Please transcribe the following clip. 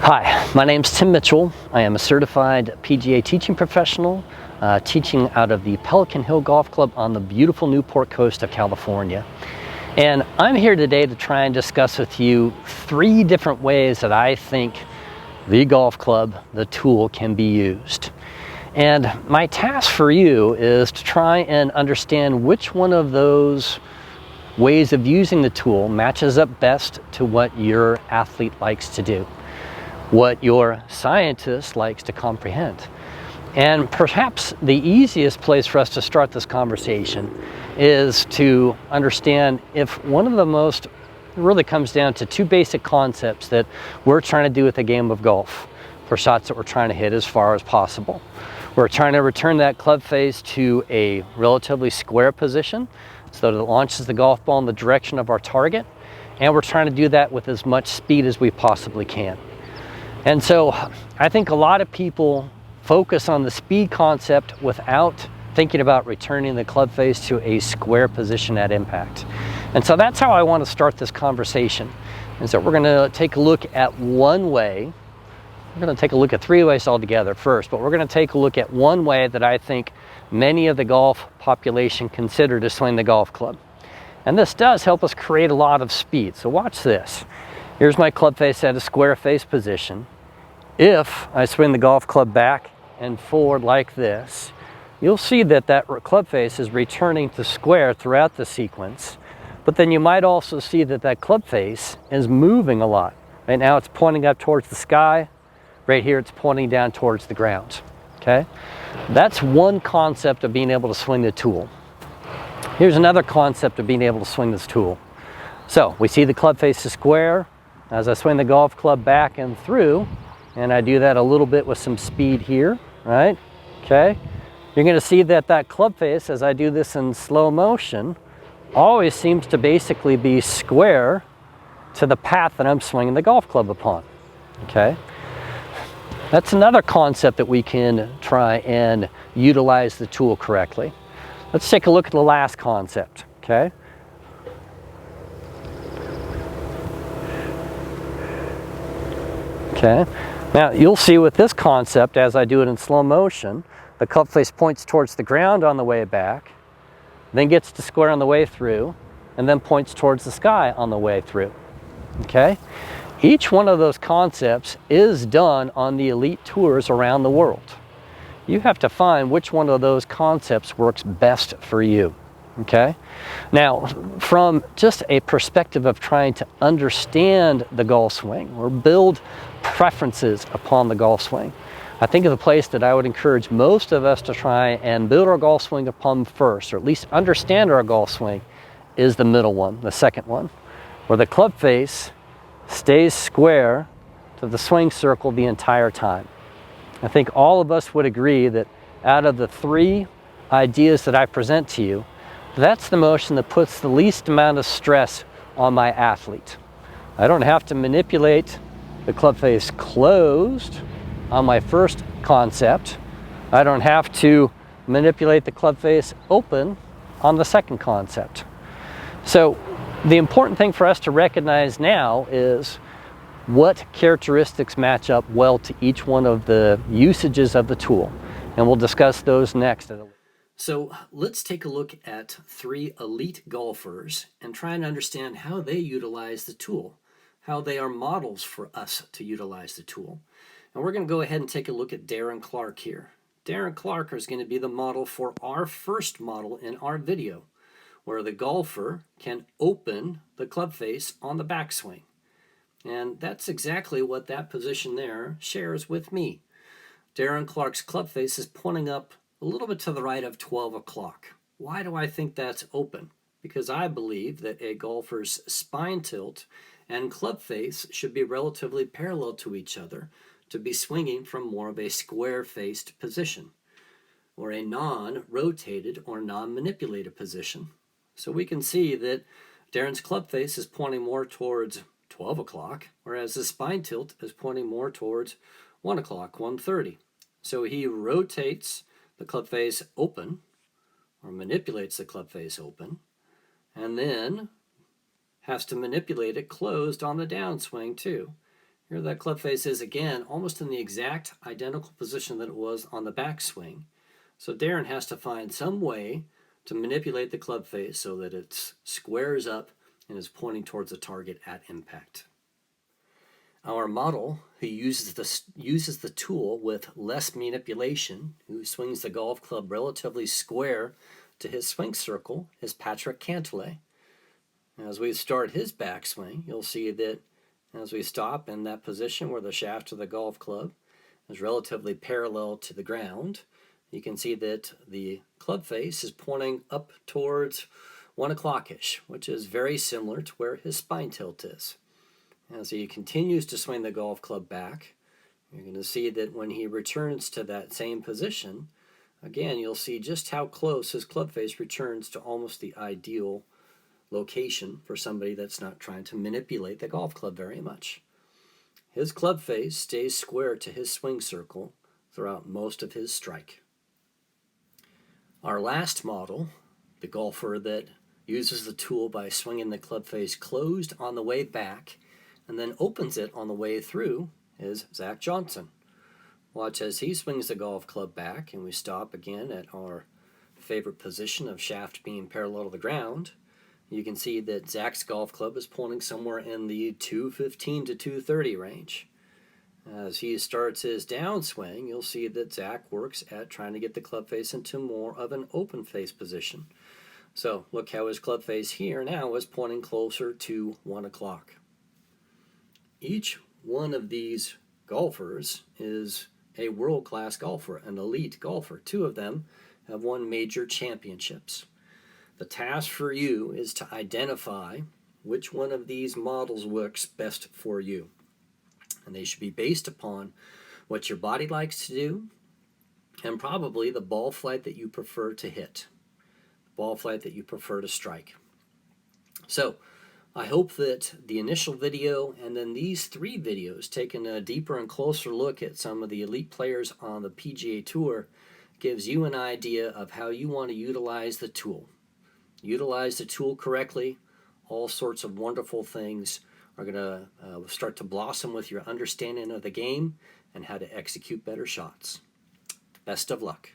Hi, my name's Tim Mitchell. I am a certified PGA teaching professional, teaching out of the Pelican Hill Golf Club on the beautiful Newport coast of California. And I'm here today to try and discuss with you 3 different ways that I think the golf club, the tool, can be used. And my task for you is to try and understand which one of those ways of using the tool matches up best to what your athlete likes to do, what your scientist likes to comprehend. And perhaps the easiest place for us to start this conversation is to understand if one of the most really comes down to 2 basic concepts that we're trying to do with the game of golf for shots that we're trying to hit as far as possible. We're trying to return that club face to a relatively square position so that it launches the golf ball in the direction of our target, and we're trying to do that with as much speed as we possibly can. And so I think a lot of people focus on the speed concept without thinking about returning the club face to a square position at impact. And so that's how I want to start this conversation. And so we're going to take a look at one way. We're going to take a look at 3 ways altogether first, but we're going to take a look at one way that I think many of the golf population consider to swing the golf club. And this does help us create a lot of speed. So watch this. Here's my club face at a square face position. If I swing the golf club back and forward like this, you'll see that that club face is returning to square throughout the sequence. But then you might also see that that club face is moving a lot. Right now it's pointing up towards the sky. Right here it's pointing down towards the ground. Okay? That's one concept of being able to swing the tool. Here's another concept of being able to swing this tool. So we see the club face is square. As I swing the golf club back and through, and I do that a little bit with some speed here, right? Okay. You're going to see that that club face, as I do this in slow motion, always seems to basically be square to the path that I'm swinging the golf club upon. Okay. That's another concept that we can try and utilize the tool correctly. Let's take a look at the last concept. Okay. Okay. Now you'll see with this concept, as I do it in slow motion, the club face points towards the ground on the way back, then gets to square on the way through, and then points towards the sky on the way through. Okay? Each one of those concepts is done on the elite tours around the world. You have to find which one of those concepts works best for you. Okay? Now, from just a perspective of trying to understand the golf swing or build preferences upon the golf swing, I think of the place that I would encourage most of us to try and build our golf swing upon first, or at least understand our golf swing, is the middle one, the second one, where the club face stays square to the swing circle the entire time. I think all of us would agree that out of the 3 ideas that I present to you, that's the motion that puts the least amount of stress on my athlete. I don't have to manipulate the club face closed on my first concept. I don't have to manipulate the club face open on the second concept. So the important thing for us to recognize now is what characteristics match up well to each one of the usages of the tool. And we'll discuss those next. So let's take a look at 3 elite golfers and try and understand how they utilize the tool, how they are models for us to utilize the tool. And we're going to go ahead and take a look at Darren Clarke here. Darren Clarke is going to be the model for our first model in our video, where the golfer can open the club face on the backswing. And that's exactly what that position there shares with me. Darren Clarke's club face is pointing up a little bit to the right of 12 o'clock. Why do I think that's open? Because I believe that a golfer's spine tilt and club face should be relatively parallel to each other to be swinging from more of a square-faced position, or a non-rotated or non-manipulated position. So we can see that Darren's club face is pointing more towards 12 o'clock, whereas his spine tilt is pointing more towards 1 o'clock, 1:30. So he rotates the club face open, or manipulates the club face open, and then has to manipulate it closed on the downswing too. Here that club face is again, almost in the exact identical position that it was on the backswing. So Darren has to find some way to manipulate the club face so that it squares up and is pointing towards the target at impact. Our model, who uses the tool with less manipulation, who swings the golf club relatively square to his swing circle, is Patrick Cantalay. As we start his backswing, you'll see that as we stop in that position where the shaft of the golf club is relatively parallel to the ground, you can see that the club face is pointing up towards 1 o'clock-ish, which is very similar to where his spine tilt is. As he continues to swing the golf club back, you're going to see that when he returns to that same position, again, you'll see just how close his club face returns to almost the ideal location for somebody that's not trying to manipulate the golf club very much. His club face stays square to his swing circle throughout most of his strike. Our last model, the golfer that uses the tool by swinging the club face closed on the way back and then opens it on the way through, is Zack Johnson. Watch as he swings the golf club back, and we stop again at our favorite position of shaft being parallel to the ground. You can see that Zack's golf club is pointing somewhere in the 215 to 230 range. As he starts his downswing, you'll see that Zack works at trying to get the club face into more of an open face position. So look how his club face here now is pointing closer to 1 o'clock. Each one of these golfers is a world-class golfer, an elite golfer. 2 of them have won major championships. The task for you is to identify which one of these models works best for you. And they should be based upon what your body likes to do and probably the ball flight that you prefer to hit, the ball flight that you prefer to strike. So I hope that the initial video and then these 3 videos taking a deeper and closer look at some of the elite players on the PGA Tour gives you an idea of how you want to utilize the tool. Utilize the tool correctly, all sorts of wonderful things are going to start to blossom with your understanding of the game and how to execute better shots. Best of luck.